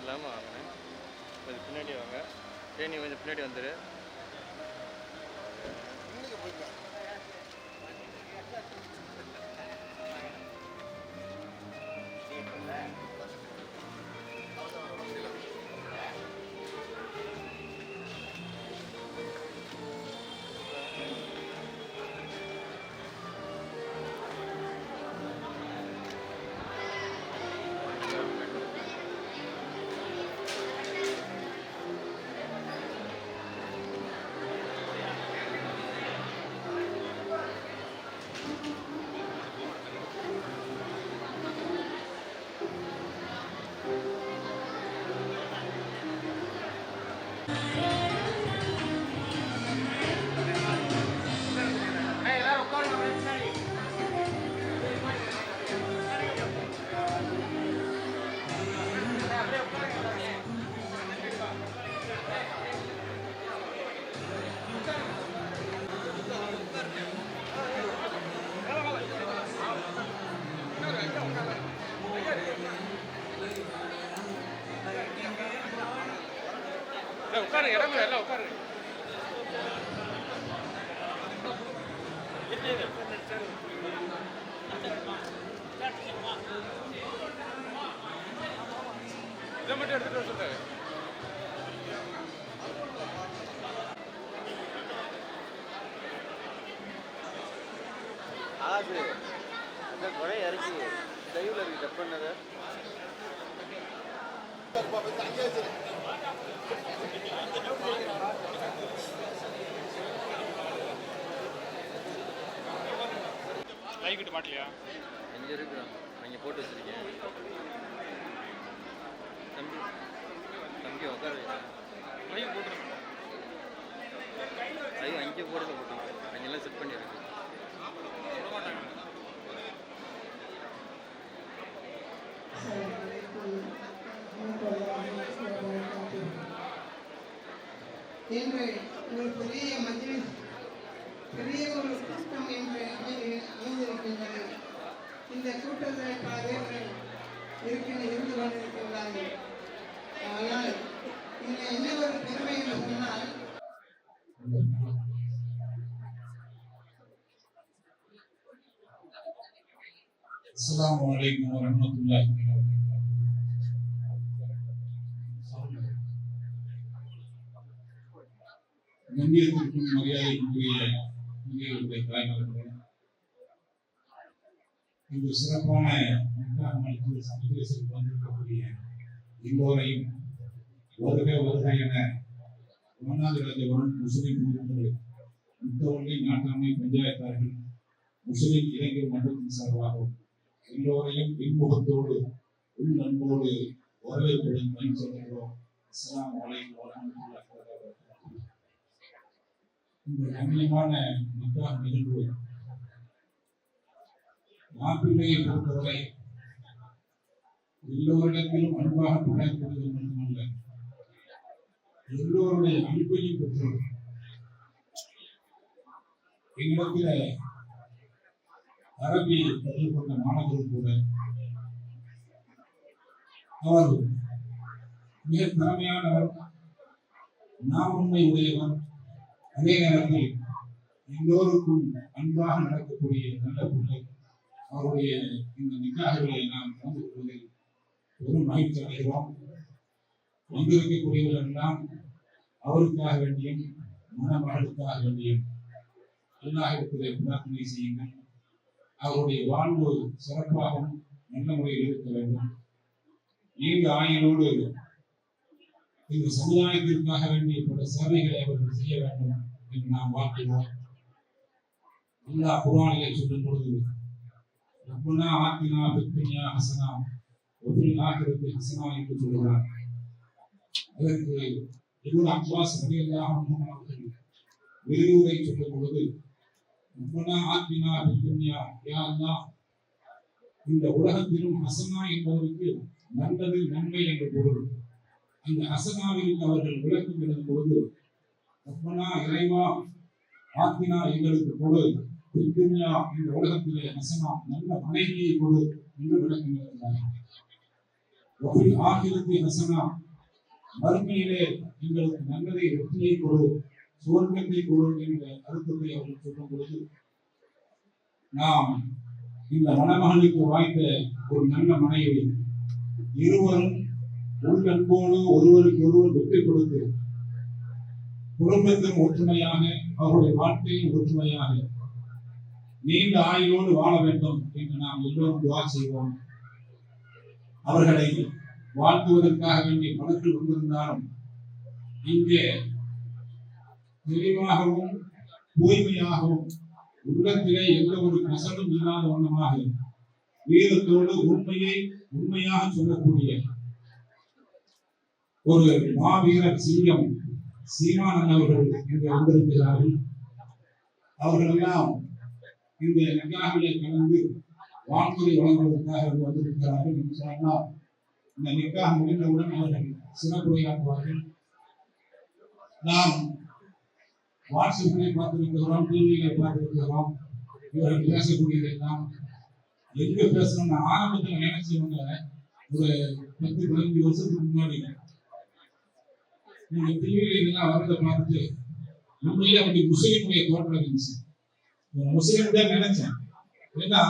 இல்லாமல் வாங்கினேன். கொஞ்சம் பின்னாடி வாங்க. நீ கொஞ்சம் பின்னாடி வந்துடு. உட்காருங்க, இடமே எல்லாம் உட்காருங்க. இதை மட்டும் எடுத்துட்டு வர சொல்றாரு. ஆது அந்த குறை இறக்கி லைவ்ல இருக்கு கட் பண்ணது. லைவ் கிட்ட மாட்டலையா? அங்கே இருக்கிறோம், அங்கே போட்டு வச்சிருக்கேன். தம்பி தம்பி உட்கார லைவ் போட்டுருக்கேன். லைவ் அங்கே போடுறது போட்டுருக்கேன். அங்கெல்லாம் செட் பண்ணியிருக்கு. என்று ஒரு பெரிய மஜ்லிஸ், பெரிய ஒரு கூட்டம் என்று அமைந்திருக்கின்றது. இந்த கூட்டத்தில் பல பேர்கள் இருந்து கொண்டிருக்கின்றார்கள். ஆனால் இதில் என்ன ஒரு பெருமை என்று சொன்னால், அஸ்ஸலாமு அலைக்கும் வரஹ்மத்துல்லாஹி வபரகாத்துஹு. கண்ணியத்திற்கும் மரியாதைக்குரிய முதியோருடைய தாய்மார்களே, இந்த சிறப்பான சமூகத்தில் வந்திருக்கக்கூடிய எல்லோரையும் வருக வருக என ராஜபுரம் முஸ்லிம் முத்தவள்ளி நாட்டாண்மை பஞ்சாயத்தார்கள் முஸ்லிம் இளைஞர் மன்றத்தின் சார்பாகவும் எல்லோரையும் இன்முகத்தோடு உள் அன்போடு வரவேற்புடன் பயன் சொல்கிறோம். அஸ்ஸலாமு அலைக்கும் வரஹ்மத்துல்லாஹி வபரகாத்துஹு. இந்த கண்ணியமான நிக்காஹ் நிகழ்வு மாப்பிள்ளையை பொறுத்தவரை எல்லோரிடத்திலும் அன்பாக படைக்கப்படுவது மட்டுமல்ல, எல்லோருடைய அன்பையும் பெற்றோர். எங்களிடத்தில் அரபியை கற்றுக் கொண்ட மாணவர்கள் கூட அவர் மிக திறமையானவர், நாம் உண்மை உடையவர், அதே நேரத்தில் எல்லோருக்கும் அன்பாக நடக்கக்கூடிய நல்ல பிள்ளை. அவருடைய இந்த நிக்காகளை நாம் கலந்து கொள்வதில் பெரும் மகிழ்ச்சி அடைகிறோம். வந்திருக்கக்கூடியவர்கள் எல்லாம் அவருக்காக வேண்டியும் மணமகளுக்காக வேண்டியும் அல்லாஹ்விடத்திலே பிரார்த்தனை செய்யுங்கள். அவருடைய வாழ்வு சிறப்பாகவும் நல்ல முறையில் இருக்க வேண்டும். நீண்ட ஆயுளோடு இந்த சமுதாயத்திற்காக வேண்டிய பல சேவைகளை அவர்கள் செய்ய வேண்டும் என்று நாம் வாழ்த்துவோம். அல்லாஹ் குர்ஆனிலே சொல்லும் பொழுது ரப்பனா ஆத்தினா ஃபித் துன்யா ஹஸனா வ ஃபில் ஆகிரத்தி ஹஸனா என்று சொல்கிறார். அதற்கு இப்னு அப்பாஸ் ரலியல்லாஹு அன்ஹு அவர்கள் விரிவுரை சொல்லும் பொழுது ரப்பனா ஆத்தினா ஃபித் துன்யா, யா அல்லாஹ், இந்த உலகத்திலும் ஹஸனா என்பதற்கு நல்லது, நன்மை என்ற பொருள். அந்த ஹஸனாவிற்கு அவர்கள் விளக்கம் எழுதும் பொழுது ரப்பனா, இறைவா, ஆத்தினா எங்களுக்கு கொடு, இந்த உலகத்திலே ஹஸனா நல்ல மனைவியை கொடு என்று விளக்கம் எழுதுகிறார்கள். வஃபில் ஆகிரத்தி ஹஸனா, மறுமையிலே எங்களுக்கு நல்லதை வெற்றியை கொடு, சுவர்க்கத்தை கொடு என்ற அர்த்தத்தை அவர்கள் சொல்லும் பொழுது, நாம் இந்த மணமகனுக்கு வாய்த்த ஒரு நல்ல மனைவி, இருவரும் உள்ளன்போடு ஒருவருக்கு ஒருவர் வெற்றி கொடுத்து குடும்பத்தின் ஒற்றுமையாக, அவருடைய வாழ்க்கையின் ஒற்றுமையாக நீண்ட ஆயுளோடு வாழ வேண்டும் என்று நாம் எல்லோரும் துஆ செய்வோம். அவர்களை வாழ்த்துவதற்காக வேண்டிய பணத்தில் வந்திருந்தாலும் இங்கே தெளிவாகவும் தூய்மையாகவும் உள்ளத்திலே எந்த ஒரு கசடும் இல்லாத வண்ணமாக வீரத்தோடு உண்மையாக சொல்லக்கூடிய ஒரு மாவீரர் சிங்கம் சீமானன் அவர்கள் இங்கே வந்திருக்கிறார்கள். அவர்கள் எல்லாம் இந்த நிக்காஹிலே கலந்து வாழ்த்துறை வழங்குவதற்காக வந்திருக்கிறார்கள். இந்த நிக்காஹ் முடிந்தவுடன் அவர்கள் சிறப்புரையாற்றுவார்கள். நாம் வாட்ஸ்அப்பிலே பார்த்திருக்கிறோம், டிவியிலே பார்த்திருக்கிறோம். இவர்கள் பேசக்கூடியதெல்லாம் எங்க பேசணும்னு ஆரம்பத்தில் நினைச்சவங்க ஒரு 10-15 வருஷத்துக்கு முன்னாடி நீங்க டிவியில இதெல்லாம் வரதை பார்த்துட்டு உண்மையிலே அப்படி முஸ்லீமுடைய தோற்றம் இருந்துச்சு. முஸ்லீம் தான் நினைச்சேன். ஏன்னா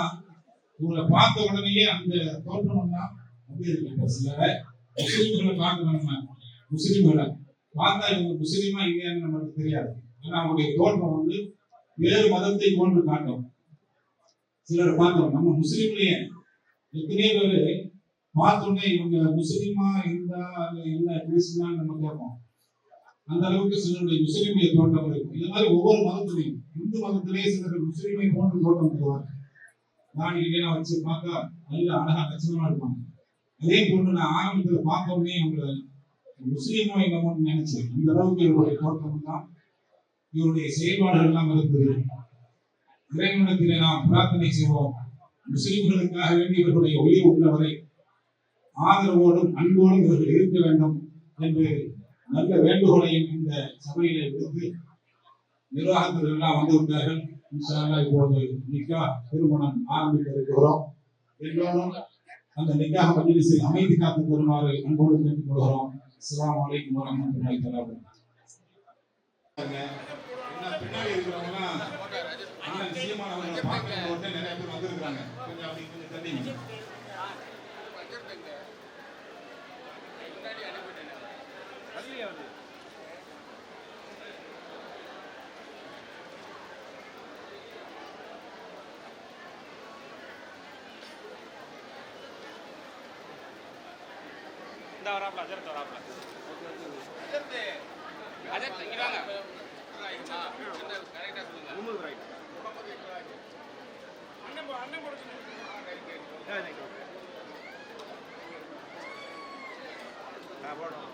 உங்களை பார்த்த உடனேயே அந்த தோற்றம் தான் அப்படி இருக்கு. சில முஸ்லீம்களை பார்க்கணும்னா முஸ்லீம்களை பார்த்தா இவங்க முஸ்லீமா இல்லையான்னு நமக்கு தெரியாது. ஏன்னா அவங்களுடைய தோற்றம் வந்து வேறு மதத்தை போன்று காட்டும். சிலர் பார்த்தோம் நம்ம முஸ்லீம்லயே எத்தனையோ பேரு பார்த்தோன்னே இவங்க முஸ்லீமா இருந்தா இல்ல கிறிஸ்டினா நம்ம கேட்போம். அந்த அளவுக்கு சிலருடைய முஸ்லீமுடைய தோட்டம் இருக்கு. இது மாதிரி ஒவ்வொரு மதத்திலையும், இந்து மதத்திலேயே சிலர் முஸ்லீமை போன்று தோட்டம் தருவாங்க. நாடிலாம் வச்சு பார்த்தா நல்ல அழகா லட்சணமா இருப்பாங்க. அதே போன்று நான் ஆரம்பத்தில் பார்த்தோன்னே அவங்களை முஸ்லீமோ இல்லாமன்னு நினைச்சேன். இந்த அளவுக்கு இவருடைய தோற்றம் தான், இவருடைய செயல்பாடுகள் எல்லாம் இருக்குது. இறைவனிடத்திலே நாம் பிரார்த்தனை செய்வோம். முஸ்லிம்களுக்காக வேண்டி இவர்களுடைய உயிர் உள்ளவரை ஆதரவோடும் அன்போடும் இவர்கள் இருக்க வேண்டும் என்று நல்ல வேண்டுகோளையும் இந்த சபையிலே விடுத்து நிர்வாகத்தில் எல்லாம் வந்துவிட்டார்கள். இன்ஷா அல்லாஹ் இப்போது நிக்காஹ் திருமணம் ஆரம்பிக்க இருக்கிறோம். எல்லோரும் அந்த நிக்காஹ் மஜ்லிஸில் அமைதி காத்து தருமாறு அன்போடு கேட்டுக் கொள்கிறோம். அஸ்ஸலாமு அலைக்கும் வரஹ்மத்துல்லாஹி தஆலா. பின்னாடி இருக்கிறவங்க அண்ணன் சீமான் அவர்களை பார்க்கணும்னு நிறைய பேர் வந்திருக்கிறாங்க. கொஞ்சம் அப்படி கொஞ்சம் தள்ளிங்க. இந்த வராப்ல அஜர்த் வராப்ல அஜர்த் இங்க வாங்க. கரெக்டா சொல்லுங்க. உமுல் ரைட். அண்ணன் போட சொல்லுங்க. போடுறோம்.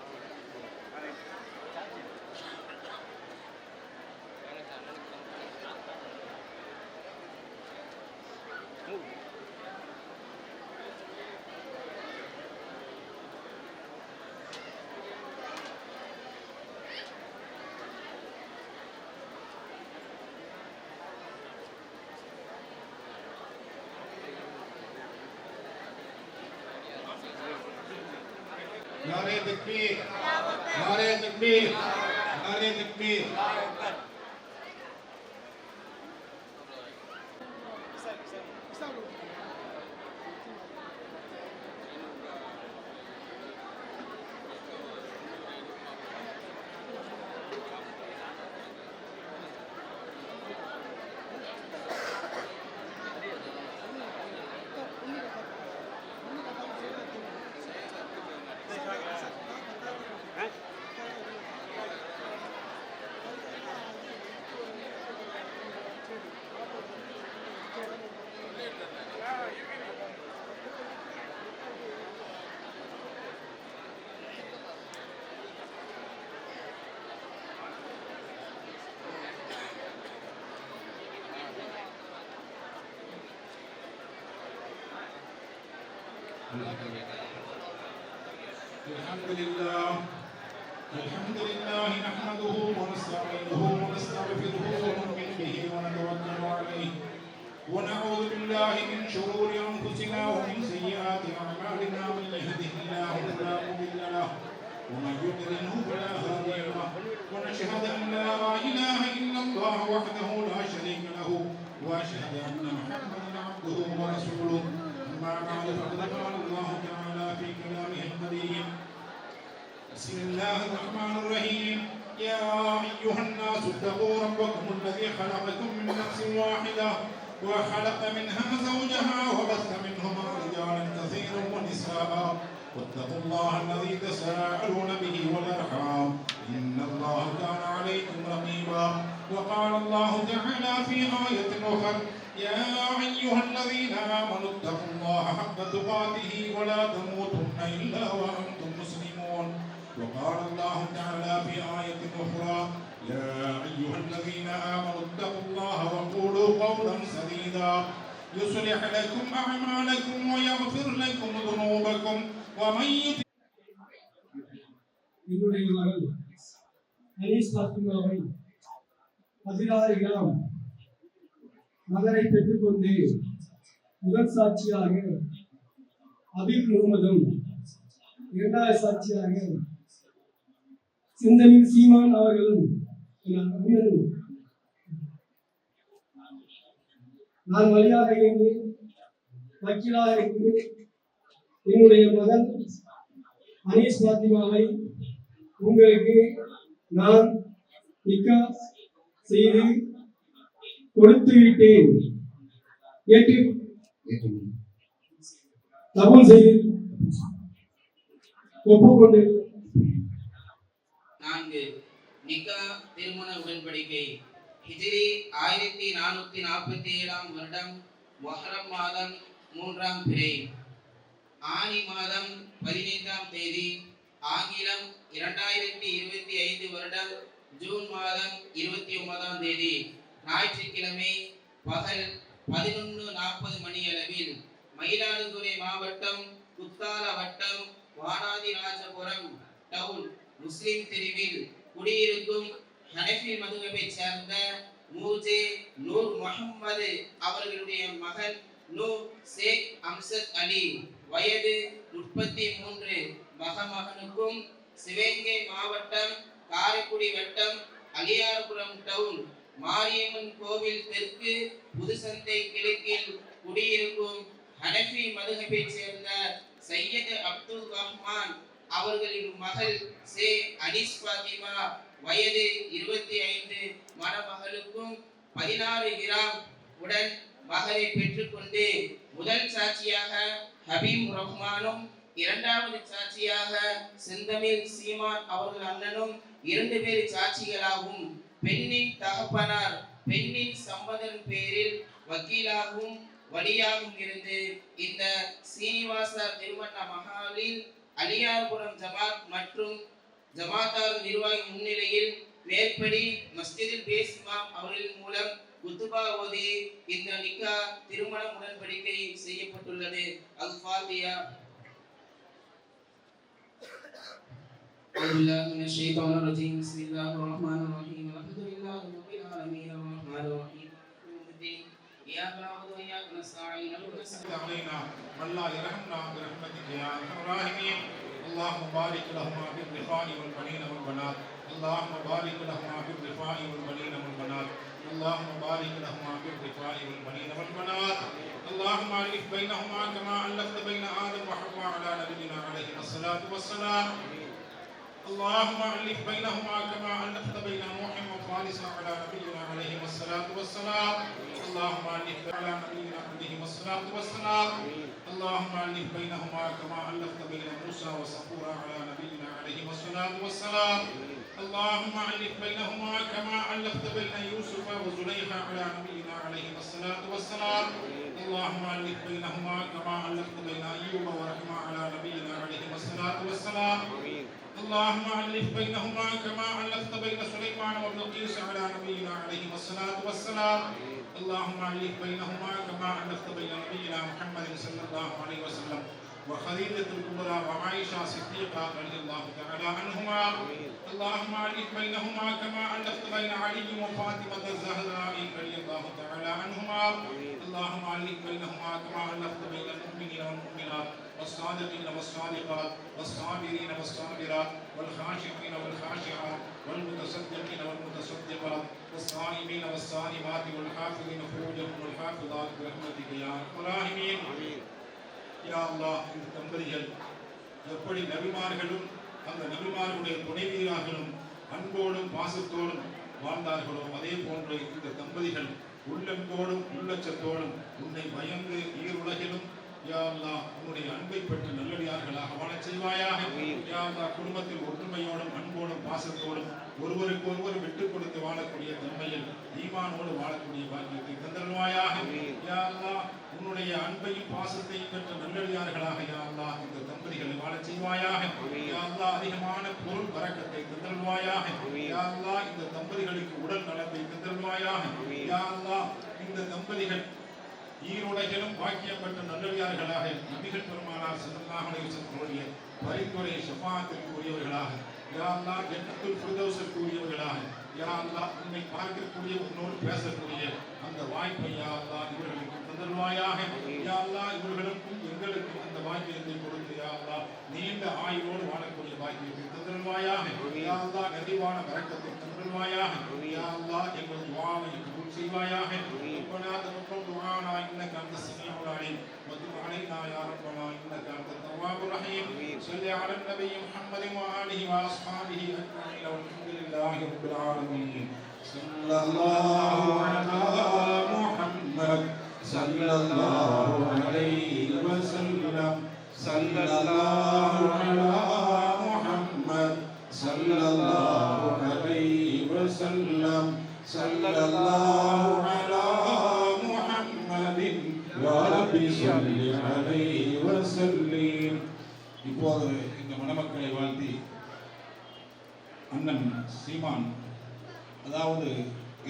नारे तकबीर, नारे तकबीर, नारे तकबीर। الحمد لله نحمده ونستعينه ونستغفره ونؤمن به ونتوكل عليه ونعوذ بالله من شرور انفسنا ومن سيئات اعمالنا. من يهده الله لا إله إلا الله وحده لا شريك له وأشهد أن محمدا عبده ورسوله أما بعد فقد قال الله تعالى في كلامه القديم بسم الله الرحمن الرحيم يا أيها الناس اتقوا ربكم الذي خلقكم من نفس واحدة وخلق منها زوجها وبث منهما رجالا كثيرا ونساء واتقوا الله الذي تساءلون به والأرحام إن الله كان عليكم رقيبا وقال الله تعالى في آية أخرى يا أيها الذين آمنوا اتقوا الله حق تقاته ولا تموتن إلا وأنتم مسلمون وقال الله تعالى في آية أخرى يا أيها الذين آمنوا اتقوا الله وقولوا قولا سديدا يصلح لكم أعمالكم ويغفر لكم ذنوبكم ومن يطع என்னுடைய மகள் அனீஸ் பாத்திமாவை அதிகாரிகளாம் மகனை பெற்றுக்கொண்டு முதல் சாட்சியாக அபீப் முகமதும் இரண்டாவது சாட்சியாக சிந்தமில் சீமான் அவர்களும் நான் வழியாக இருந்து வக்கீலாக இருந்து என்னுடைய மகன் அனீஸ் பாத்திமாவை உங்களுக்கு நான் நிக்கா செய்து கொடுத்து விட்டேன். ஏற்று கபூல் செய்து ஒப்புக்கொண்டு. 4 நிக்கா திருமண உடன்படிக்கை ஹிஜ்ரி 1447 வருடம் முஹர்ரம் மாதம் 3ஆம் பிறை ஆனி மாதம் 15ஆம் தேதி ஆங்கிலம் 2025 வருடம் ஜூன் மாதம் 29ஆம் தேதி ஞாயிற்றுக்கிழமை பகல் 11:40 மணியளவில் மயிலாடுதுறை மாவட்டம் குத்தால வட்டம் வானாதிராஜபுரம் டவுன் முஸ்லிம் தெருவில் குடியிருக்கும் ஹனஃபி மதுஹபைச் சேர்ந்த மூஜே நூர் முஹம்மது அவர்களுடைய மகன் நூர் ஷேக் அம்சத் அலி வயது 33 மகனுக்கும் சிவகங்கை மாவட்டம் காரைக்குடி வட்டம் அலியார்புரம் டவுன் மாரியம்மன் கோவில் தெற்கு புதுசந்தை கிழக்கில் குடியிருக்கும் ஹனஃபி மதுஹபைச் சேர்ந்த சையத் அப்துல் ரஹ்மான் அவர்களின் மகள் சே அனீஸ் பாத்திமா வயது 25 மணமகளுக்கும் 16 கிராம் உடன் மகளை பெற்றுக்கொண்டு முதல் சாட்சியாக ஹபீப் ரஹ்மானும் இரண்டாவது சாட்சியாக செந்தமிழ் சீமான் அவர்கள் அண்ணனும் 2 பேர் சாட்சிகளாகவும் பெண்ணின் தகப்பனார் பெண்ணின் சம்மதம் பேரில் வக்கீலாகவும் வலியாகவும் இருந்து இந்த சீனிவாச திருமண மஹாலில் அலியார்புரம் ஜமாத் மற்றும் ஜமாத்தார் நிர்வாகி முன்னிலையில் மேற்படி மஸ்ஜிதில் பேஸ் இமாம் அவர்களின் மூலம் குத்துபா ஓதி இந்த நிக்கா திருமண உடன்படிக்கை செய்யப்பட்டுள்ளது. அல் ஃபாத்திஹா. அல்லாஹு மினஷ் ஷைத்தானிர் ரஜீம். பிஸ்மில்லாஹிர் ரஹ்மானிர் ரஹீம். அல்ஹம்துலில்லாஹி ரப்பில் ஆலமீன். அர்ரஹ்மானிர் ரஹீம். إياك نعبد وإياك نستعين علينا من لا يرحمنا برحمتك يا أرحم الراحمين. اللهم بارك لهما في الرفاع والبنين والبنات. اللهم بارك لهما في الرفاع والبنين والبنات. اللهم بارك لهما في الرفاع والبنين والبنات. اللهم ألف بينهما كما ألفت بين آدم وحواء على نبينا عليه الصلاة والسلام. اللهم ألف بينهما كما ألفت بين نوح وفارس على نبينا عليه الصلاة والسلام. اللهم ألف على نبينا عليه الصلاة والسلام. اللهم ألف بينهما كما ألفت بين موسى وصفورا على نبينا عليه الصلاة والسلام. اللهم ألف بينهما كما ألفت بين يوسف وزليخا على نبينا عليه الصلاة والسلام. اللهم ألف بينهما كما ألفت بين أيوب ورحمة على نبينا عليه الصلاة والسلام. اللهم ألف بينهما كما ألفت بين سليمان وبلقيس على نبينا عليه الصلاة والسلام. اللهم ألف بينهما كما ألفت بين نبينا محمد صلى الله عليه وسلم وخديجة الكبرى وعائشة صديقة رضي الله تعالى عنهما. اللهم ألف بينهما كما ألفت بين علي وفاطمة الزهراء رضي الله تعالى عنهما. اللهم ألف بينهما كما ألفت بين المؤمنين والمؤمنات والصادقين والصادقات والصابرين والصابرات والخاشعين والخاشعات والمتصدقين والمتصدقات والصائمين والصائمات والحافظين فروجهم والحافظات برحمتك يا أرحم الراحمين. யா அல்லாஹ், இந்த தம்பதிகள் எப்படி நபிமார்களும் அந்த நபிமார்களுடைய துணைவியரார்களும் அன்போடும் பாசத்தோடும் வாழ்ந்தார்களோ அதே போன்று இந்த தம்பதிகள் உள்ளன்போடும் உள்ளச்சத்தோடும் உன்னை பயந்து ஈருலகிலும் யா அல்லாஹ் உன்னுடைய அன்பை பெற்று நல்லடியார்களாக வாழச் செய்வாயாக. யா அல்லாஹ், குடும்பத்தில் ஒற்றுமையோடும் அன்போடும் பாசத்தோடும் ஒருவருக்கு ஒருவர் விட்டுக் கொடுத்து வாழக்கூடிய தன்மையில் ஈமானோடு வாழக்கூடிய பாக்கியத்தை தந்தருள்வாயாக. யா அல்லாஹ், உன்னுடைய அன்பையும் பாசத்தையும் பெற்ற நல்லடியார்களாக யா அல்லாஹ் இந்த தம்பதிகளை வாழச் செய்வாயாக. யா அல்லாஹ், அதிகமான பொருள் பரக்கத்தை தந்தருள்வாயாக. யா அல்லாஹ், இந்த தம்பதிகளுக்கு உடல் நலத்தை தந்தருள்வாயாக. யா அல்லாஹ், இந்த தம்பதிகள் ஈருலகிலும் பாக்கியம் பெற்ற நல்லடியார்களாக நபிகள் பெருமானார் ஸல்லல்லாஹு அலைஹி வஸல்லம் பரிந்துரை ஷஃபாஅத்திற்கு உரியவர்களாக, யா அல்லாஹ் ஜன்னத்துல் ஃபிர்தௌஸிற்கு உரியவர்களாக, யா அல்லாஹ் உன்னை பார்க்கக்கூடிய உன்னோடு பேசக்கூடிய அந்த வாய்ப்பை யா அல்லாஹ் இவர்களுக்கு தந்தருள்வாயாக. யா அல்லாஹ் இவர்களுக்கும் எங்களுக்கும் அந்த பாக்கியத்தை கொடுத்து யா அல்லாஹ் நீண்ட ஆயுளோடு வாழக்கூடிய பாக்கியத்தை தந்தருள்வாயாக. யா அல்லாஹ் நிறைவான பரக்கத்தை தந்தருள்வாயாக. யா அல்லாஹ் எங்கள் துஆவை கபூல் செய்வாயாக. ربنا تقبل دعانا انك انت السميع العليم وتب علينا يا ربنا انك انت التواب الرحيم. صل على النبي محمد واله واصحابه اجمعين والحمد لله رب العالمين. صلى الله على محمد صلى الله عليه وسلم. صلى الله على محمد صلى الله عليه وسلم. صلى الله على محمد يا رب صل عليه وسلم. இப்போது இந்த மணமக்களை வாழ்த்தி அண்ணன் சீமான், அதாவது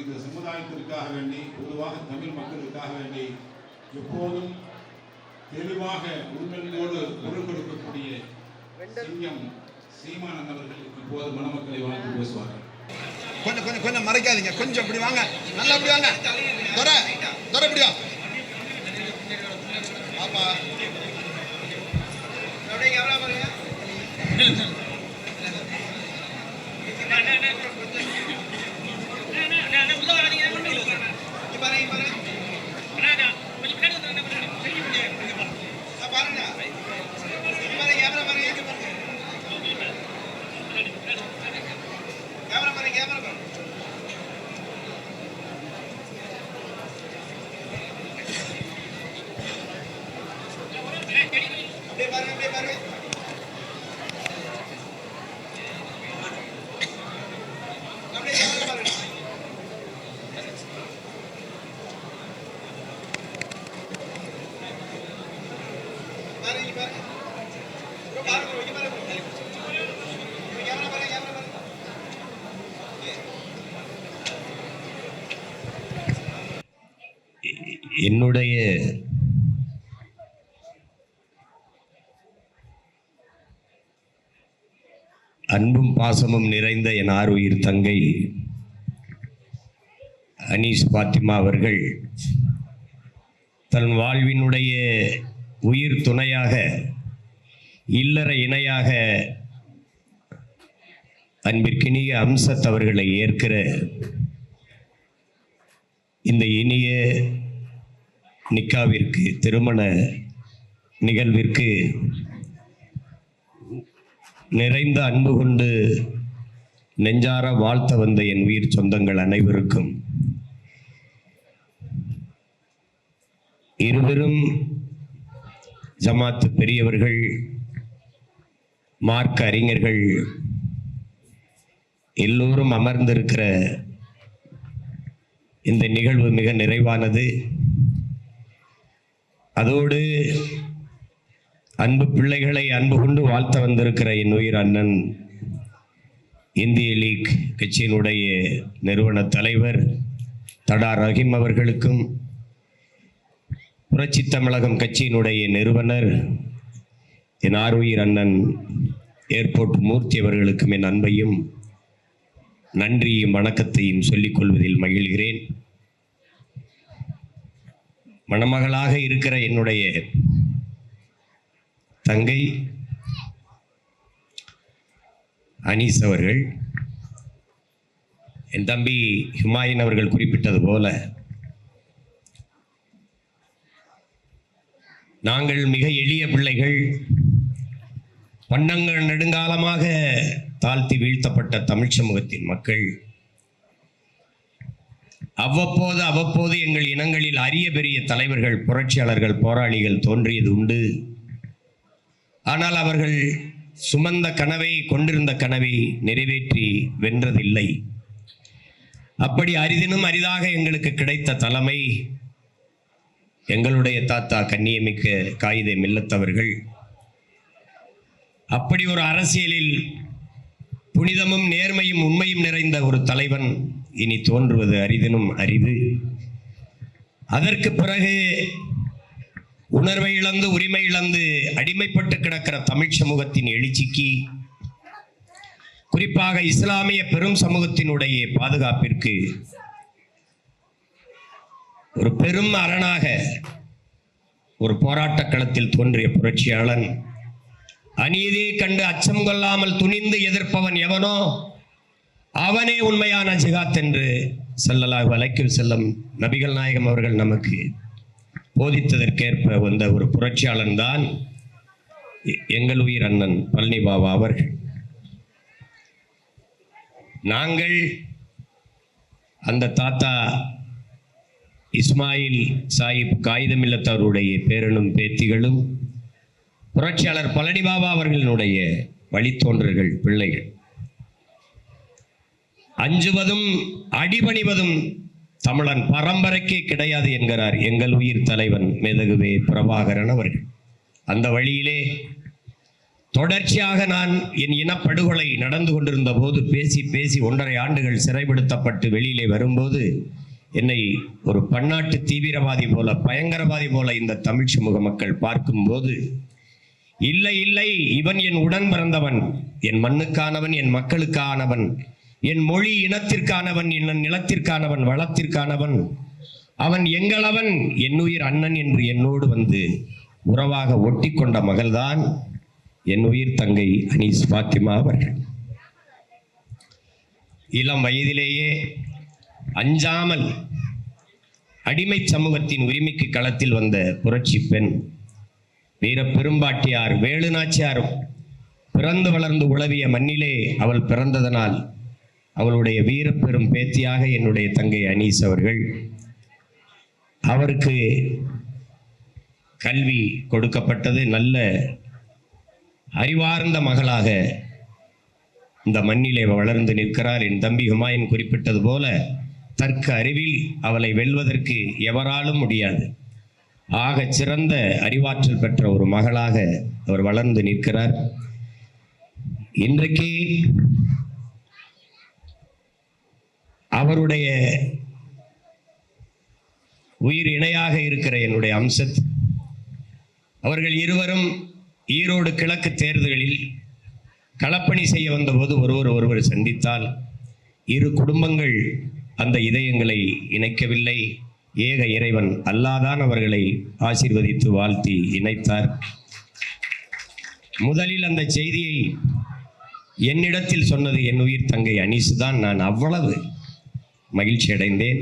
இந்த சமுதாயத்திற்காக வேண்டி பொதுவாக தமிழ் மக்களுக்காக வேண்டி எப்போதும் தெளிவாக உண்மையோடு பொருள் கொடுக்கக்கூடிய சிங்கம் சீமான் அவர்கள் இப்போது மணமக்களை வாழ்த்து பேசுவார்கள். கொஞ்சம் கொஞ்சம் கொஞ்சம் மறைக்காதீங்க, கொஞ்சம் இப்படி வாங்க, நல்லா இப்படி வாங்க, தொர தொர இப்படியா ஆமா அப்படியே எவ்வளோ பாருங்க. என்னுடைய அன்பும் பாசமும் நிறைந்த என் ஆருயிர் தங்கை அனீஸ் பாத்திமா அவர்கள் தன் வாழ்வினுடைய உயிர் துணையாக, இல்லற இணையாக அன்பிற்கினிய அம்சத் அவர்களை ஏற்கிற இந்த இனிய நிக்காவிற்கு, திருமண நிகழ்விற்கு நிறைந்த அன்பு கொண்டு நெஞ்சார வாழ்த்த வந்த என் உயிர் சொந்தங்கள் அனைவருக்கும், இருவரும் ஜமாத்து பெரியவர்கள், மார்க்க அறிஞர்கள் எல்லோரும் அமர்ந்திருக்கிற இந்த நிகழ்வு மிக நிறைவானது. அதோடு அன்பு பிள்ளைகளை அன்பு கொண்டு வாழ்த்த வந்திருக்கிற என் உயிர் அண்ணன், இந்திய லீக் கட்சியினுடைய நிறுவன தலைவர் தடா ரஹீம் அவர்களுக்கும், புரட்சி தமிழகம் கட்சியினுடைய நிறுவனர் என் ஆருயிர் அண்ணன் ஏர்போர்ட் மூர்த்தி அவர்களுக்கும் என் அன்பையும் நன்றியும் வணக்கத்தையும் சொல்லிக் கொள்வதில் மகிழ்கிறேன். மணமகளாக இருக்கிற என்னுடைய தங்கை அனீஸ் அவர்கள், என் தம்பி ஹுமாயூன் அவர்கள் குறிப்பிட்டது போல நாங்கள் மிக எளிய பிள்ளைகள், பன்னங்கள் நெடுங்காலமாக தாழ்த்தி வீழ்த்தப்பட்ட தமிழ் சமூகத்தின் மக்கள். அவ்வப்போது எங்கள் இனங்களில் அரிய பெரிய தலைவர்கள், புரட்சியாளர்கள், போராளிகள் தோன்றியது உண்டு. ஆனால் அவர்கள் சுமந்த கனவை, கொண்டிருந்த கனவை நிறைவேற்றி வென்றதில்லை. அப்படி அரிதினும் அரிதாக எங்களுக்கு கிடைத்த தலைமை எங்களுடைய தாத்தா கண்ணியமிக்க காயிதே மில்லத் அவர்கள். அப்படி ஒரு அரசியலில் புனிதமும் நேர்மையும் உண்மையும் நிறைந்த ஒரு தலைவன் இனி தோன்றுவது அரிதினும் அரிது. அதற்கு பிறகு உணர்வை இழந்து, உரிமை இழந்து அடிமைப்பட்டு கிடக்கிற தமிழ் சமூகத்தின் எழுச்சிக்கு, குறிப்பாக இஸ்லாமிய பெரும் சமூகத்தினுடைய பாதுகாப்பிற்கு ஒரு பெரும் அரணாக ஒரு போராட்ட களத்தில் தோன்றிய புரட்சியாளன், அநீதியை கண்டு அச்சம் கொள்ளாமல் துணிந்து எதிர்ப்பவன் எவனோ அவனே உண்மையான ஜிகாத் என்று ஸல்லல்லாஹு அலைஹி வஸல்லம் நபிகள் நாயகம் அவர்கள் நமக்கு போதித்ததற்கேற்ப வந்த ஒரு புரட்சியாளன் தான் எங்கள் உயிர் அண்ணன் பழனி பாபா அவர்கள். நாங்கள் அந்த தாத்தா இஸ்மாயில் சாஹிப் காயிதே மில்லத் அவருடைய பேரனும் பேத்திகளும் புரட்சியாளர் பழனி பாபா அவர்களினுடைய வழித்தோன்றர்கள், பிள்ளைகள். அஞ்சுவதும் அடிபணிவதும் தமிழன் பரம்பரைக்கே கிடையாது என்கிறார் எங்கள் உயிர் தலைவன் மேதகுவே பிரபாகரன் அவர்கள். அந்த வழியிலே தொடர்ச்சியாக நான் என் இனப்படுகொலை நடந்து கொண்டிருந்த போது பேசி 1.5 ஆண்டுகள் சிறைப்படுத்தப்பட்டு வெளியிலே வரும்போது என்னை ஒரு பன்னாட்டு தீவிரவாதி போல, பயங்கரவாதி போல இந்த தமிழ் சமூக மக்கள் பார்க்கும்போது, இல்லை இல்லை, இவன் என் உடன் பிறந்தவன், என் மண்ணுக்கானவன், என் மக்களுக்கானவன், என் மொழி இனத்திற்கானவன், என் நிலத்திற்கானவன், வளத்திற்கானவன், அவன் எங்களவன், என் உயிர் அண்ணன் என்று என்னோடு வந்து உறவாக ஒட்டி கொண்ட மகள்தான் என் உயிர் தங்கை அனீஸ் பாத்திமா அவர்கள். இளம் வயதிலேயே அஞ்சாமல் அடிமை சமூகத்தின் உரிமைக்கு களத்தில் வந்த புரட்சி பெண் வீர பெரும்பாட்டியார் வேலுநாச்சியார் பிறந்து வளர்ந்து உளவிய மண்ணிலே அவள் பிறந்ததனால் அவளுடைய வீரப்பெரும் பேத்தியாக என்னுடைய தங்கை அனீஸ் அவர்கள். அவருக்கு கல்வி கொடுக்கப்பட்டது. நல்ல அறிவார்ந்த மகளாக இந்த மண்ணிலே வளர்ந்து நிற்கிறார். என் தம்பி ஹுமாயூன் குறிப்பிட்டது போல தர்க்க அறிவில் அவளை வெல்வதற்கு எவராலும் முடியாது. ஆக சிறந்த அறிவாற்றல் பெற்ற ஒரு மகளாக அவர் வளர்ந்து நிற்கிறார். இன்றைக்கு அவருடைய உயிர் இணையாக இருக்கிற என்னுடைய அம்சத் அவர்கள் இருவரும் ஈரோடு கிழக்கு தேர்தலில் களப்பணி செய்ய வந்தபோது ஒருவர் சந்தித்தால் இரு குடும்பங்கள் அந்த இதயங்களை இணைக்கவில்லை. ஏக இறைவன் அல்லாதான் அவர்களை ஆசீர்வதித்து வாழ்த்தி இணைத்தார். முதலில் அந்த செய்தியை என்னிடத்தில் சொன்னது என் உயிர் தங்கை அனீஸ் தான். நான் அவ்வளவு மகிழ்ச்சி அடைந்தேன்.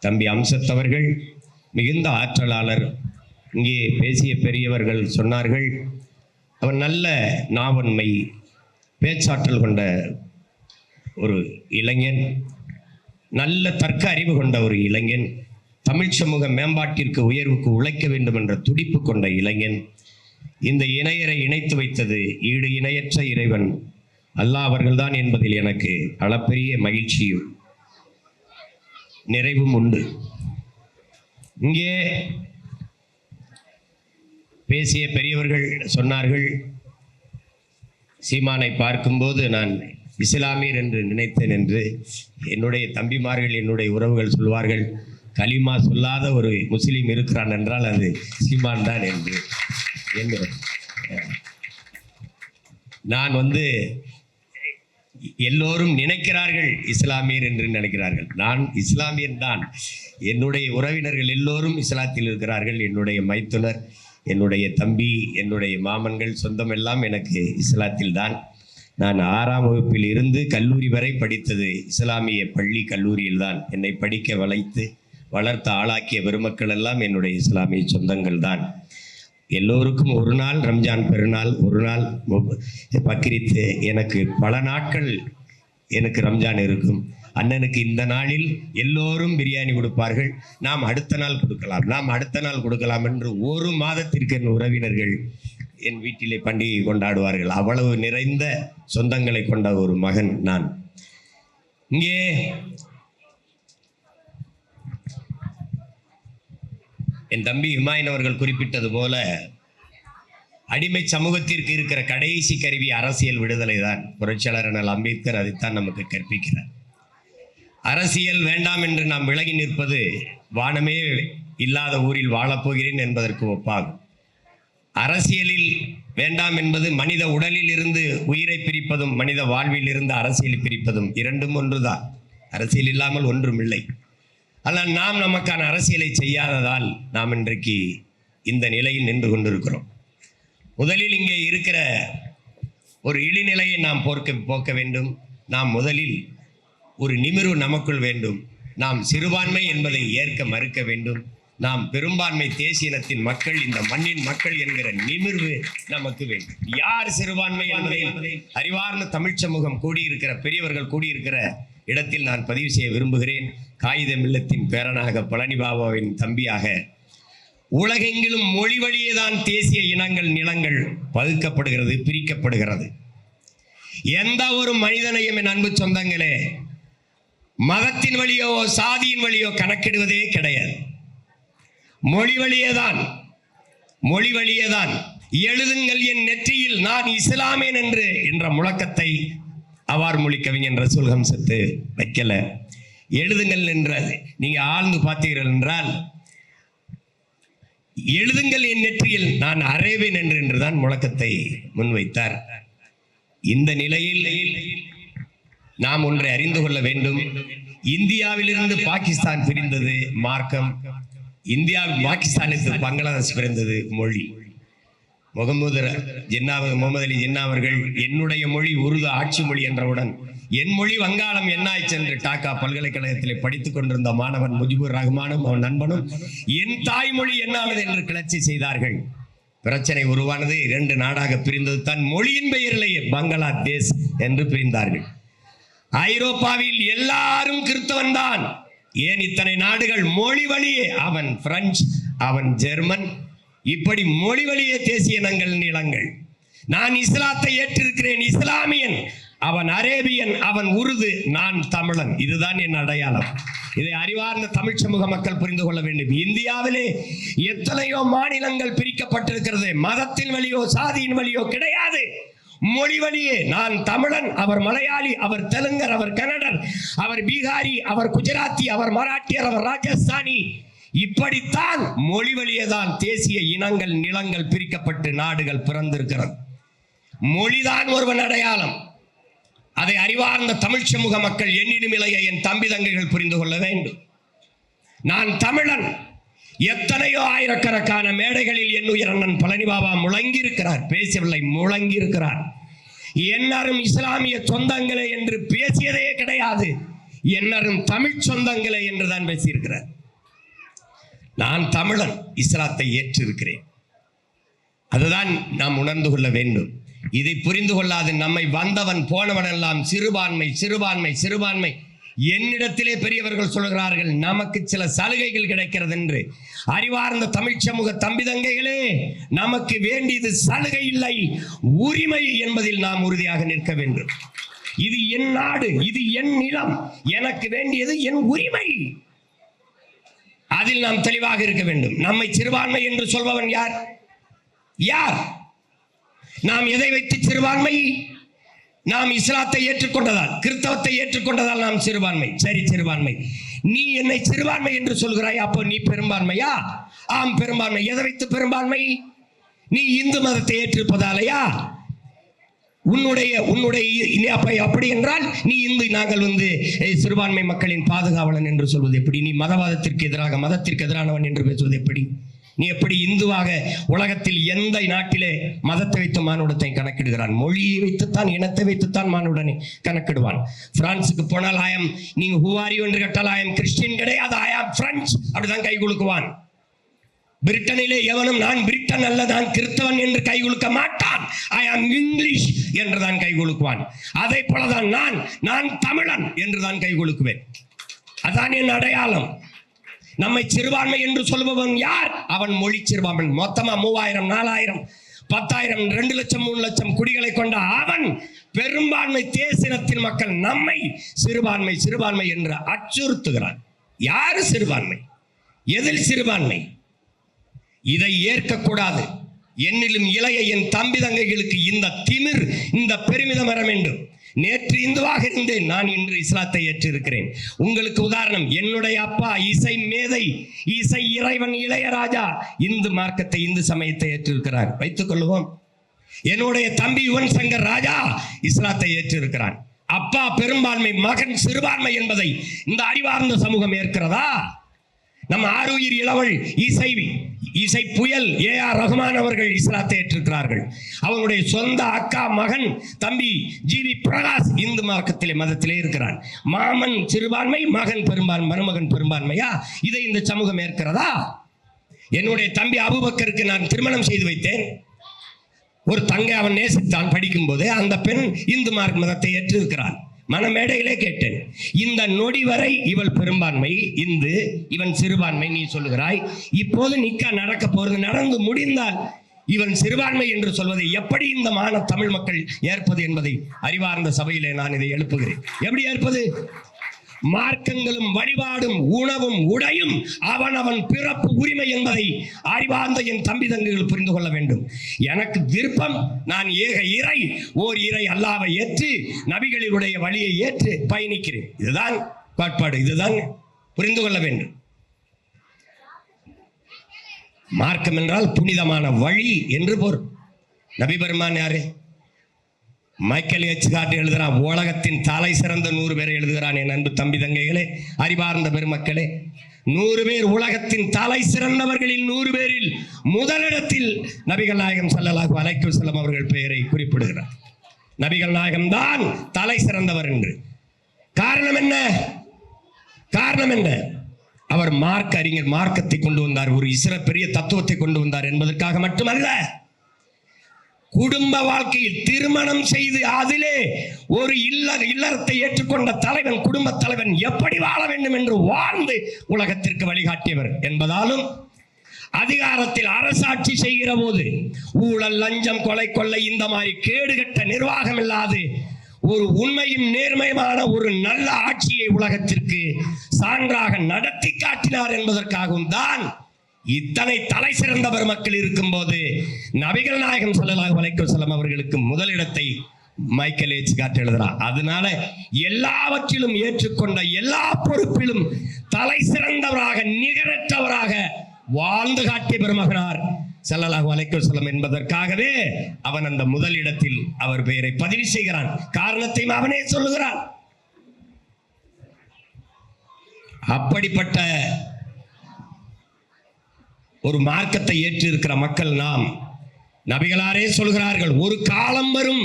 தம்பி அம்சத் அவர்கள் மிகுந்த ஆற்றலாளர். இங்கே பேசிய பெரியவர்கள் சொன்னார்கள், அவர் நல்ல நாவன்மை, பேச்சாற்றல் கொண்ட ஒரு இளைஞன், நல்ல தர்க்க அறிவு கொண்ட ஒரு இளைஞன், தமிழ் சமூக மேம்பாட்டிற்கு உயர்வுக்கு உழைக்க வேண்டும் என்ற துடிப்பு கொண்ட இளைஞன். இந்த இணையரை இணைத்து வைத்தது ஈடு இணையற்ற இறைவன் அல்லாஹ் அவர்கள்தான் என்பதில் எனக்கு அளப்பெரிய மகிழ்ச்சியும் நிறைவும் உண்டு. இங்கே பேசிய பெரியவர்கள் சொன்னார்கள், சீமானை பார்க்கும்போது நான் இஸ்லாமியர் என்று நினைத்தேன் என்று. என்னுடைய தம்பிமார்கள், என்னுடைய உறவுகள் சொல்வார்கள், கலிமா சொல்லாத ஒரு முஸ்லீம் இருக்கிறான் என்றால் அது சீமான் தான் என்று. நான் எல்லோரும் நினைக்கிறார்கள் இஸ்லாமியர் என்று நினைக்கிறார்கள். நான் இஸ்லாமியன் தான். என்னுடைய உறவினர்கள் எல்லோரும் இஸ்லாத்தில் இருக்கிறார்கள். என்னுடைய மைத்துனர், என்னுடைய தம்பி, என்னுடைய மாமன்கள், சொந்தம் எல்லாம் எனக்கு இஸ்லாத்தில் தான். நான் 6ஆம் வகுப்பில் இருந்து கல்லூரி வரை படித்தது இஸ்லாமிய பள்ளி கல்லூரியில் தான். என்னை படிக்க வளர்த்து ஆளாக்கிய பெருமக்கள் எல்லாம் என்னுடைய இஸ்லாமிய சொந்தங்கள் தான். எல்லோருக்கும் ஒரு நாள் ரம்ஜான் பெருநாள், ஒரு நாள் பக்ரீத்து, எனக்கு பல நாட்கள் எனக்கு ரம்ஜான் இருக்கும். அண்ணனுக்கு இந்த நாளில் எல்லோரும் பிரியாணி கொடுப்பார்கள், நாம் அடுத்த நாள் கொடுக்கலாம் என்று ஒரு மாதத்திற்கு என் உறவினர்கள் என் வீட்டிலே பண்டிகை கொண்டாடுவார்கள். அவ்வளவு நிறைந்த சொந்தங்களை கொண்ட ஒரு மகன் நான். இங்கே என் தம்பி ஹுமாயூன் அவர்கள் குறிப்பிட்டது போல அடிமை சமூகத்திற்கு இருக்கிற கடைசி கருவி அரசியல் விடுதலை தான். புரட்சியாளர் அண்ணல் அம்பேத்கர் அதைத்தான் நமக்கு கற்பிக்கிறார். அரசியல் வேண்டாம் என்று நாம் விலகி நிற்பது வானமே இல்லாத ஊரில் வாழப்போகிறேன் என்பதற்கு ஒப்பாகும். அரசியலில் வேண்டாம் என்பது மனித உடலில் இருந்து உயிரை பிரிப்பதும் மனித வாழ்வில் இருந்து அரசியல் பிரிப்பதும் இரண்டும் ஒன்றுதான். அரசியல் இல்லாமல் ஒன்றும் இல்லை. ஆனால் நாம் நமக்கான அரசியலை செய்யாததால் நாம் இன்றைக்கு இந்த நிலையில் நின்று கொண்டிருக்கிறோம். முதலில் இங்கே இருக்கிற ஒரு இழிநிலையை நாம் போக்க வேண்டும். நாம் முதலில் ஒரு நிமிர்வு நமக்குள் வேண்டும். நாம் சிறுபான்மை என்பதை ஏற்க மறுக்க வேண்டும். நாம் பெரும்பான்மை தேசியனத்தின் மக்கள், இந்த மண்ணின் மக்கள் என்கிற நிமிர்வு நமக்கு வேண்டும். யார் சிறுபான்மை என்பதை அறிவார்ந்த தமிழ் சமூகம் கூடியிருக்கிற பெரியவர்கள் கூடியிருக்கிற இடத்தில் நான் பதிவு செய்ய விரும்புகிறேன். காகித மில்லத்தின் பேரனாக, பழனி பாபாவின் தம்பியாக, உலகெங்கிலும் மொழி வழியே தான் தேசிய இனங்கள் நிலங்கள் பகுக்கப்படுகிறது, பிரிக்கப்படுகிறது. எந்த ஒரு மனிதனையும் என் அன்பு சொந்தங்களே மதத்தின் வழியோ சாதியின் வழியோ கணக்கிடுவதே கிடையாது. மொழி வழியேதான். எழுதுங்கள் என் நெற்றியில் நான் இஸ்லாமியன் என்று என்ற முழக்கத்தை அவார் மொழி கவிஞன் ரசூல் ஹம்சத்து வைக்கல. எழுதுங்கள் என்றது நீங்க ஆழ்ந்து பார்த்தீர்கள் என்றால், எழுதுங்கள் என் நெற்றியில் நான் அரேபியன் என்றுதான் முழக்கத்தை முன்வைத்தார். இந்த நிலையில் நாம் ஒன்றை அறிந்து கொள்ள வேண்டும். இந்தியாவிலிருந்து பாகிஸ்தான் பிரிந்தது மார்க்கம், பாகிஸ்தானிலிருந்து பங்களாதேஷ் பிறந்தது மொழி. முகமது அலி ஜின்னா அவர்கள் என்னுடைய மொழி உருது ஆட்சி மொழி என்றவுடன் என் மொழி வங்காளம் என்னாய் சென்று டாக்கா பல்கலைக்கழகத்தில் படித்துக் கொண்டிருந்த மாணவன் முஜிபுர் ரஹ்மானும் அவன் நண்பனும் என் தாய்மொழி என்னானது என்று கிளர்ச்சி செய்தார்கள். பிரச்சனை உருவானது, 2 நாடாக பிரிந்தது. தன் மொழியின் பெயரிலேயே பங்களாதேஷ் என்று பிரிந்தார்கள். ஐரோப்பாவில் எல்லாரும் கிறிஸ்தவன் தான். ஏன் இத்தனை நாடுகள்? மொழி வழியே. அவன் பிரெஞ்சு, அவன் ஜெர்மன், இப்படி மொழி வழியே தேசிய இனங்கள் நிலங்கள். நான் இஸ்லாத்தை ஏற்றிருக்கிறேன், இஸ்லாமியன். அவன் அரேபியன், அவன் உருது, நான் தமிழன். இதுதான் என் அடையாளம். இதை அறிவார்ந்த தமிழ் சமூக மக்கள் புரிந்து கொள்ள வேண்டும். இந்தியாவிலே எத்தனையோ மாநிலங்கள் பிரிக்கப்பட்டிருக்கிறது. மதத்தின் வழியோ சாதியின் வழியோ கிடையாது, மொழி வழியே. நான் தமிழன், அவர் மலையாளி, அவர் தெலுங்கர், அவர் கன்னடர், அவர் பீகாரி, அவர் குஜராத்தி, அவர் மராட்டியர், அவர் ராஜஸ்தானி. இப்படித்தான் மொழி வழியே தான் தேசிய இனங்கள் நிலங்கள் பிரிக்கப்பட்டு நாடுகள் பிறந்திருக்கிறது. மொழிதான் ஒருவன் அடையாளம். அதை அறிவார்ந்த தமிழ் சமூக மக்கள் எண்ணிடும் நிலையை என் தம்பி தங்கைகள் புரிந்து கொள்ள வேண்டும். நான் தமிழன். எத்தனையோ ஆயிரக்கணக்கான மேடைகளில் என் உயிர் அண்ணன் பழனி பாபா முழங்கியிருக்கிறார், பேசவில்லை, முழங்கியிருக்கிறார். என்னரும் இஸ்லாமிய சொந்தங்களே என்று பேசியதே கிடையாது, என்னரும் தமிழ் சொந்தங்களே என்றுதான் பேசியிருக்கிறார். நான் தமிழன், இஸ்லாத்தை ஏற்றிருக்கிறேன். அதுதான் நாம் உணர்ந்து கொள்ள வேண்டும். இதை புரிந்து கொள்ளாது நம்மை வந்தவன் போனவன் எல்லாம் சிறுபான்மை சிறுபான்மை சிறுபான்மை. என்னிடத்திலே பெரியவர்கள் சொல்கிறார்கள் நமக்கு சில சலுகைகள் கிடைக்கிறது என்று. அறிவார்ந்த தமிழ் சமூக தம்பி தங்கைகளே, நமக்கு வேண்டியது சலுகை இல்லை, உரிமை என்பதில் நாம் உறுதியாக நிற்க வேண்டும். இது என் நாடு, இது என் நிலம், எனக்கு வேண்டியது என் உரிமை. அதில் நாம் தெளிவாக இருக்க வேண்டும். நம்மை சிறுபான்மை என்று சொல்பவன் யார்? யார்? நாம் எதை வைத்து சிறுபான்மை? நாம் இஸ்லாத்தை ஏற்றுக்கொண்டதால், கிறிஸ்தவத்தை ஏற்றுக்கொண்டதால் நாம் சிறுபான்மை. சரி, சிறுபான்மை. நீ என்னை சிறுபான்மை என்று சொல்கிறாய், அப்போ நீ பெரும்பான்மையா? ஆம், பெரும்பான்மை. எதை வைத்து பெரும்பான்மை? நீ இந்து மதத்தை ஏற்றிருப்பதாலையா? அப்படி என்றால் நீ இந்து, நாங்கள் சிறுபான்மை மக்களின் பாதுகாவலன் என்று சொல்வது எப்படி? நீ மதவாதத்திற்கு எதிராக, மதத்திற்கு எதிரானவன் என்று பேசுவது எப்படி? நீ எப்படி இந்துவாக உலகத்தில் எந்த நாட்டிலே மதத்தை வைத்து மானுடத்தை கணக்கிடுகிறான்? மொழியை வைத்துத்தான், இனத்தை வைத்துத்தான் மானுடனை கணக்கிடுவான். பிரான்சுக்கு போனால் நீ ஹூவாரியோ என்று கேட்டால் I am கிறிஸ்டியன் கிடையாது, I am பிரெஞ்சு அப்படிதான் கை குலுக்குவான். பிரிட்டனிலே எவனும் நான் பிரிட்டன் அல்ல, நான் கிறிஸ்தவன் என்று கை குலுக்க மாட்டான். I am இங்கிலீஷ் என்றுதான் கை குலுக்குவான். அதை போலதான் நான் தமிழன் என்றுதான் கை குலுக்குவேன். அதான் என் அடையாளம். நம்மை சிறுபான்மை என்று சொல்பவன் யார்? அவன் மொழி சிறுபான்மை. மொத்தமா 3000, 4000, 10,000, 2 லட்சம், 3 லட்சம் குடிகளை கொண்ட அவன் பெரும்பான்மை தேசினத்தின் மக்கள் நம்மை சிறுபான்மை சிறுபான்மை என்று அச்சுறுத்துகிறான். யாரு சிறுபான்மை? எதில் சிறுபான்மை? இதை ஏற்கக்கூடாது. என்னிலும் இளைய என் தம்பி தங்கைகளுக்கு இந்த திமிர், இந்த பெருமிதம் வர வேண்டும். நேற்று இந்துவாக இருந்தேன், நான் இன்று இஸ்லாத்தை ஏற்றிருக்கிறேன். உங்களுக்கு உதாரணம், என்னுடைய அப்பா இசை மேதை, இசை இறைவன் இளையராஜா இந்து மார்க்கத்தை, இந்து சமயத்தை ஏற்றிருக்கிறார் வைத்துக் கொள்வோம். என்னுடைய தம்பி யுவன் சங்கர் ராஜா இஸ்லாத்தை ஏற்றிருக்கிறான். அப்பா பெரும்பான்மை, மகன் சிறுபான்மை என்பதை இந்த அறிவார்ந்த சமூகம் ஏற்கிறதா? நம்ம ஆருயிர் இளவல் இசை புயல் AR ரஹ்மான் அவர்கள் இஸ்லாத்தை ஏற்றிருக்கிறார்கள். அவங்களுடைய சொந்த அக்கா மகன் தம்பி GV பிரகாஷ் இந்து மார்க்கத்திலே மதத்திலே இருக்கிறான். மாமன் சிறுபான்மை, மகன் பெரும்பான்மை, மருமகன் பெரும்பான்மையா? இதை இந்த சமூகம் ஏற்கிறதா? என்னுடைய தம்பி அபூபக்கருக்கு நான் திருமணம் செய்து வைத்தேன். ஒரு தங்கை அவன் நேசித்தான் படிக்கும் போது. அந்த பெண் இந்து மார்க்க மதத்தை ஏற்றிருக்கிறான். மனமேடையிலே கேட்டேன், இந்த நொடி வரை இவள் பெரும்பான்மை இந்து, இவன் சிறுபான்மை நீ சொல்லுகிறாய். இப்போது நிக்கா நடக்க போறது, நடந்து முடிந்தால் இவன் சிறுபான்மை என்று சொல்வதை எப்படி இந்த தமிழ் மக்கள் ஏற்பது என்பதை அறிவார்ந்த சபையிலே நான் இதை எழுப்புகிறேன். எப்படி ஏற்பது? மார்க்கங்களும் வழிபாடும் உணவும் உடையும் அவன் பிறப்பு உரிமை என்பதை அறிவார்ந்த என் தம்பி தங்கைகள் புரிந்து கொள்ள வேண்டும். எனக்கு விருப்பம், நான் ஏக இறை, ஓர் இறை அல்லாவை ஏற்று நபிகளினுடைய வழியை ஏற்று பயணிக்கிறேன். இதுதான் கோட்பாடு, இதுதான் புரிந்து கொள்ள வேண்டும். மார்க்கம் என்றால் புனிதமான வழி என்று பொருள். நபி பெருமான் யாரு? மைக்கேல் எச்கார்ட் எழுதுகிறான், உலகத்தின் தலை சிறந்த 100 பேரை எழுதுகிறான். என் அன்பு தம்பி தங்கைகளே, அறிவார்ந்த பெருமக்களே, 100 பேர் உலகத்தின் தலை சிறந்தவர்களில் 100 பேரில் முதலிடத்தில் நபிகள் நாயகம் ஸல்லல்லாஹு அலைஹி வஸல்லம் அவர்கள் பெயரை குறிப்பிடுகிறார். நபிகள் நாயகம் தான் தலை சிறந்தவர் என்று. காரணம் என்ன? காரணம் என்ன? அவர் மார்க்க அறிஞர், மார்க்கத்தை கொண்டு வந்தார், ஒரு பெரிய தத்துவத்தை கொண்டு வந்தார் என்பதற்காக மட்டுமல்ல, குடும்ப வாழ்க்கையில் திருமணம் செய்து அதிலே ஒரு இல்லறத்தை ஏற்றுக்கொண்ட தலைவன், குடும்ப தலைவன் எப்படி வாழ வேண்டும் என்று வாழ்ந்து உலகத்திற்கு வழிகாட்டியவர் என்பதாலும், அதிகாரத்தில் அரசாட்சி செய்கிற போது ஊழல், லஞ்சம், கொலை இந்த மாதிரி கேடுகட்ட நிர்வாகம் இல்லாது ஒரு உண்மையும் நேர்மையான ஒரு நல்ல ஆட்சியை உலகத்திற்கு சான்றாக நடத்தி காட்டினார் என்பதற்காகவும் தான் இத்தனை தலை சிறந்த பெருமக்கள் இருக்கும் போது நபிகள் நாயகம் ஸல்லல்லாஹு அலைஹி வஸல்லம் அவர்களுக்கு முதலிடத்தை மைக்கேல் எச்கார்ட் எழுதுறார். அதனால எல்லாவற்றிலும் ஏற்றுக்கொண்ட, எல்லா பொறுப்பிலும் தலை சிறந்தவராக, நிகரற்றவராக வாழ்ந்து காட்டிய பெருமகனார் ஸல்லல்லாஹு அலைஹி வஸல்லம் என்பதற்காகவே அவன் அந்த முதலிடத்தில் அவர் பெயரை பதிவு செய்கிறான். காரணத்தையும் அவனே சொல்லுகிறான். அப்படிப்பட்ட ஒரு மார்க்கத்தை ஏற்று இருக்கிற மக்கள் நாம். நபிகளாரே சொல்கிறார்கள், ஒரு காலம் வரும்,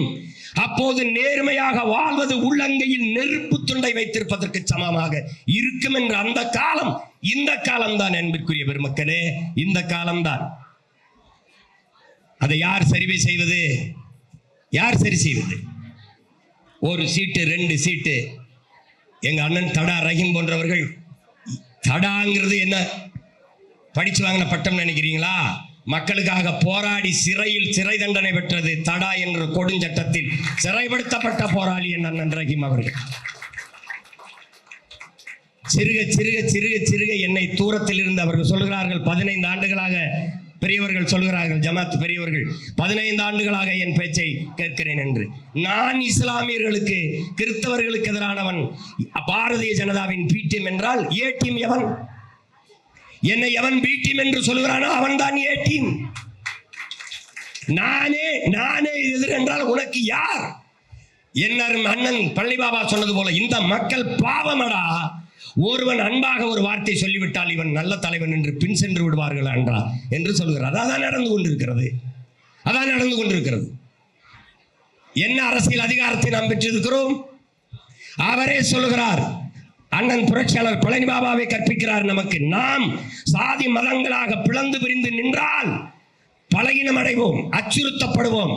அப்போது நேர்மையாக வாழ்வது உள்ளங்கையில் நெருப்பு துண்டை வைத்திருப்பதற்கு சமமாக இருக்கும் என்ற அந்த காலம் இந்த காலம்தான் அன்பிற்குரிய பெருமக்களே, இந்த காலம்தான். அதை யார் சரி செய்வது? யார் சரி செய்வது? ஒரு சீட்டு, 2 சீட்டு. எங்க அண்ணன் தடா ரஹீம் போன்றவர்கள், தடாங்கிறது என்ன? படிச்சு வாங்கின பட்டம் நினைக்கிறீங்களா? மக்களுக்காக போராடி சிறை தண்டனை பெற்றது தடா என்ற கொடுஞ்சட்டத்தில் சிறைப்படுத்தப்பட்ட போராளி என் அண்ணன் ரஹீம் அவர்கள். சிறுக சிறுக சிறுக சிறுக என்னை தூரத்தில் இருந்து அவர்கள் சொல்கிறார்கள், 15 ஆண்டுகளாக பெரியவர்கள் சொல்கிறார்கள், ஜமாத் பெரியவர்கள் 15 ஆண்டுகளாக என் பேச்சை கேட்கிறேன் என்று. நான் இஸ்லாமியர்களுக்கு, கிறிஸ்தவர்களுக்கு எதிரானவன். பாரதிய ஜனதாவின் பி டீம் என்றால் ஏ டீம் எவன்? என்னை எவன் பி டீம் என்று சொல்கிறானோ அவன் தான் ஏ டீம். நானே எதிர் என்றால் உனக்கு யார்? என்ன அண்ணன் பழனி பாபா சொன்னது போல, இந்த மக்கள் பாவமடா, ஒருவன் அன்பாக ஒரு வார்த்தை சொல்லிவிட்டால் இவன் நல்ல தலைவன் என்று பின் சென்று விடுவார்கள் என்றார் என்று சொல்கிறார். அதான் நடந்து கொண்டிருக்கிறது. என்ன அரசியல் அதிகாரத்தை நாம் பெற்றிருக்கிறோம்? அவரே சொல்லுகிறார், அண்ணன் புரட்சியாளர் பழனி பாபாவை கற்பிக்கிறார் நமக்கு. நாம் சாதி மதங்களாக பிளந்து பிரிந்து நின்றால் பலகீனம் அடைவோம், அச்சுறுத்தப்படுவோம்.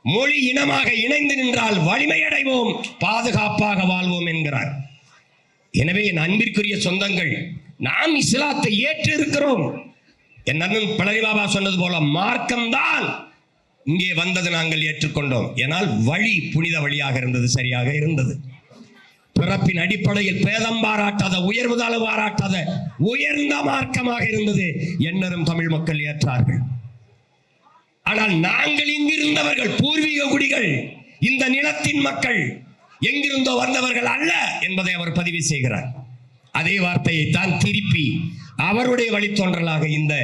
மொழி இனமாக இணைந்து நின்றால் வலிமை அடைவோம், பாதுகாப்பாக வாழ்வோம் என்கிறார். எனவே என் அன்பிற்குரிய சொந்தங்கள், நாம் இஸ்லாத்தை ஏற்று இருக்கிறோம். என் அண்ணன் பழனி பாபா சொன்னது போல மார்க்கம்தான் இங்கே வந்தது, நாங்கள் ஏற்றுக்கொண்டோம். ஏனால் வழி புனித வழியாக இருந்தது, சரியாக இருந்தது. பிறப்பின் அடிப்படையில் பேதம் பாராட்டாத, உயர்வு தாழ்வு பாராட்டாத உயர்ந்த மார்க்கமாக இருந்தது. எண்ணரும் தமிழ் மக்கள் ஏற்றார்கள். ஆனால் நாங்கள் இங்கிருந்தவர்கள், பூர்வீக குடிகள், இந்த நிலத்தின் மக்கள், எங்கிருந்தோ வந்தவர்கள் அல்ல என்பதை அவர் பதிவு செய்கிறார். அதே வார்த்தையை தான் திருப்பி அவருடைய வழித்தோன்றலாக இந்த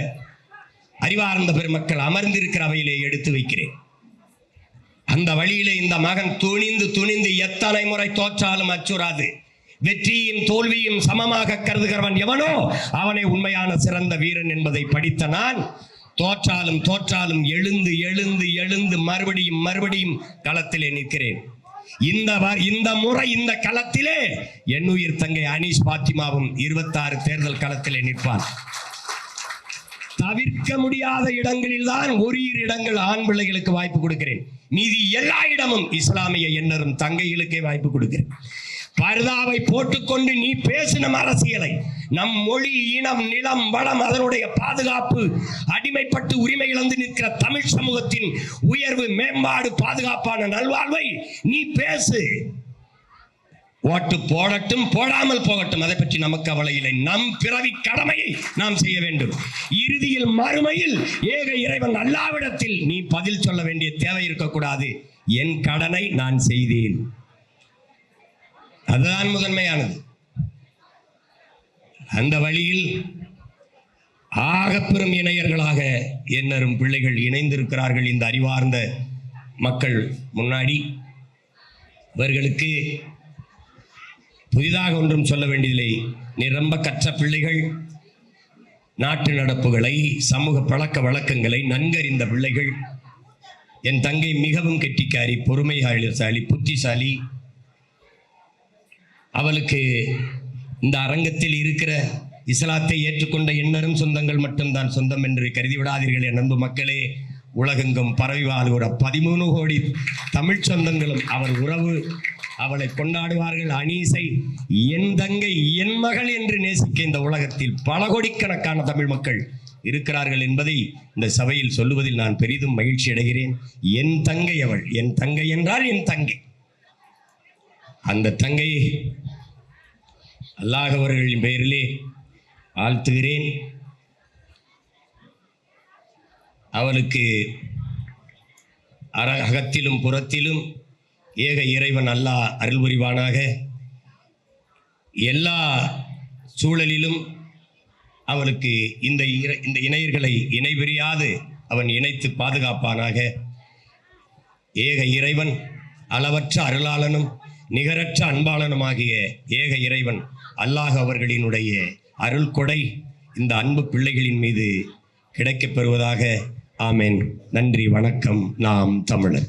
அறிவார்ந்த பெருமக்கள் அமர்ந்திருக்கிற அவையிலே எடுத்து வைக்கிறேன். அந்த வழியிலே இந்த மகன் துணிந்து எத்தனை முறை தோற்றாலும் அச்சுறாது. வெற்றியும் தோல்வியும் சமமாக கருதுகிறவன் எவனோ அவனை உண்மையான சிறந்த வீரன் என்பதை படித்த நான், தோற்றாலும் எழுந்து மறுபடியும் களத்திலே நிற்கிறேன். இந்த முறை இந்த களத்திலே என் உயிர் தங்கை அனீஸ் பாத்திமாவும் 26 தேர்தல் களத்திலே நிற்பான். தவிர்க்க முடியாத இடங்களில் தான் ஒரு இடங்கள் ஆண் பிள்ளைகளுக்கு வாய்ப்பு கொடுக்கிறேன். மீதி எல்லா இடமும் இஸ்லாமிய எண்ணரும் தங்கைகளுக்கே வாய்ப்பு கொடுக்கிறேன். பர்தாவை போட்டுக்கொண்டு நீ பேசின அரசியலை, நம் மொழி, இனம், நிலம், வளம், அதனுடைய பாதுகாப்பு, அடிமைப்பட்டு உரிமை இழந்து நிற்கிற தமிழ் சமூகத்தின் உயர்வு, மேம்பாடு, பாதுகாப்பான நல்வாழ்வை நீ பேசு. ஓட்டு போடட்டும், போடாமல் போகட்டும், அதை பற்றி நமக்கு கவலை இல்லை. நம் பிறவி கடமையை நாம் செய்ய வேண்டும். இறுதியில் மறுமையில் ஏக இறைவன் அல்லாவிடத்தில் நீ பதில் சொல்ல வேண்டிய தேவை இருக்கக்கூடாது. என் கடனை நான் செய்தேன், அதுதான் முதன்மையானது. அந்த வழியில் ஆகப்பெரும் இணையர்களாக எண்ணரும் பிள்ளைகள் இணைந்திருக்கிறார்கள் இந்த அறிவார்ந்த மக்கள் முன்னாடி. இவர்களுக்கு புதிதாக ஒன்றும் சொல்ல வேண்டியதில்லை. நிரம்ப கற்ற பிள்ளைகள், நாட்டு நடப்புகளை, சமூக பழக்க வழக்கங்களை நன்கறிந்த பிள்ளைகள். என் தங்கை மிகவும் கெட்டிக்காரி, பொறுமைசாலி, புத்திசாலி. அவளுக்கு இந்த அரங்கத்தில் இருக்கிற இஸ்லாத்தை ஏற்றுக்கொண்ட எண்ணரும் சொந்தங்கள் மட்டும்தான் சொந்தம் என்று கருதி விடாதீர்கள். என் அன்பு மக்களே, உலகெங்கும் பரவி வாழ்கிற 13 கோடி தமிழ் சொந்தங்களும் அவர் உறவு, அவளை கொண்டாடுவார்கள். அனீஸை என் தங்கை, என் மகள் என்று நேசிக்க இந்த உலகத்தில் பல கோடிக்கணக்கான தமிழ் மக்கள் இருக்கிறார்கள் என்பதை இந்த சபையில் சொல்லுவதில் நான் பெரிதும் மகிழ்ச்சி அடைகிறேன். என் தங்கை அவள், என் தங்கை என்றால் என் தங்கை. அந்த தங்கையை அல்லாஹ் அவர்களின் பெயரிலே வாழ்த்துகிறேன். அவளுக்கு அகத்திலும் புறத்திலும் ஏக இறைவன் அல்லாஹ் அருள் புரிவானாக. எல்லா சூழலிலும் அவளுக்கு இந்த இணையர்களை இணைபிரியாது அவன் இணைத்து பாதுகாப்பானாக. ஏக இறைவன் அளவற்ற அருளாளனும் நிகரற்ற அன்பாளனுமாகிய ஏக இறைவன் அல்லாஹ் அவர்களினுடைய அருள் கொடை இந்த அன்பு பிள்ளைகளின் மீது கிடைக்கப் பெறுவதாக. ஆமென். நன்றி, வணக்கம். நாம் தமிழர்.